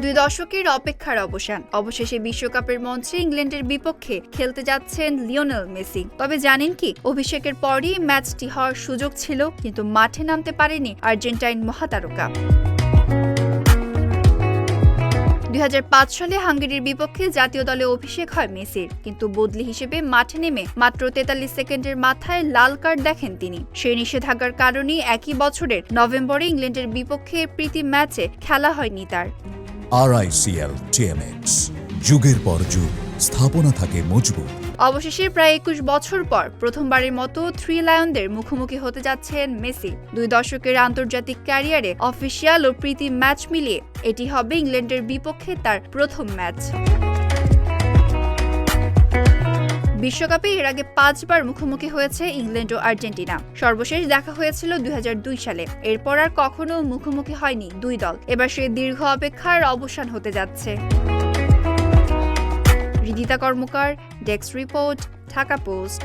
2 দশকের অপেক্ষার অবসান, অবশেষে বিশ্বকাপের মঞ্চে ইংল্যান্ডের বিপক্ষে খেলতে যাচ্ছেন লিওনেল মেসি। তবে জানেন কি, অভিষেকের পরই ম্যাচটি হওয়ার সুযোগ ছিল, কিন্তু মাঠে নামতে পারেনি আর্জেন্টাইন মহাতারকা। 2005 সালে হাঙ্গেরির বিপক্ষে জাতীয় দলে অভিষেক হয় মেসির, কিন্তু বদলি হিসেবে মাঠে নেমে মাত্র 43 সেকেন্ডের মাথায় লাল কার্ড দেখেন তিনি। সেই নিষেধাজ্ঞার কারণেই একই বছরের নভেম্বরে ইংল্যান্ডের বিপক্ষে প্রীতি ম্যাচে খেলা হয়নি তার। RICL TMX, যুগের পর যুগ স্থাপনা থাকে মজবুত। অবশেষে প্রায় 21 বছর পর প্রথমবারের মতো থ্রি লায়নদের মুখোমুখি হতে যাচ্ছেন মেসি। 2 দশকের আন্তর্জাতিক ক্যারিয়ারে অফিসিয়াল ও প্রীতি ম্যাচ মিলিয়ে এটি হবে ইংল্যান্ডের বিপক্ষে তার প্রথম ম্যাচ। বিশ্বকাপে এর আগে 5 বার মুখোমুখি হয়েছে ইংল্যান্ড ও আর্জেন্টিনা। সর্বশেষ দেখা হয়েছিল 2002 সালে। এরপর আর কখনো মুখোমুখি হয়নি দুই দল। এবার সেই দীর্ঘ অপেক্ষার অবসান হতে যাচ্ছে। রিদিতা কর্মকার, ডেস্ক রিপোর্ট, ঢাকা পোস্ট।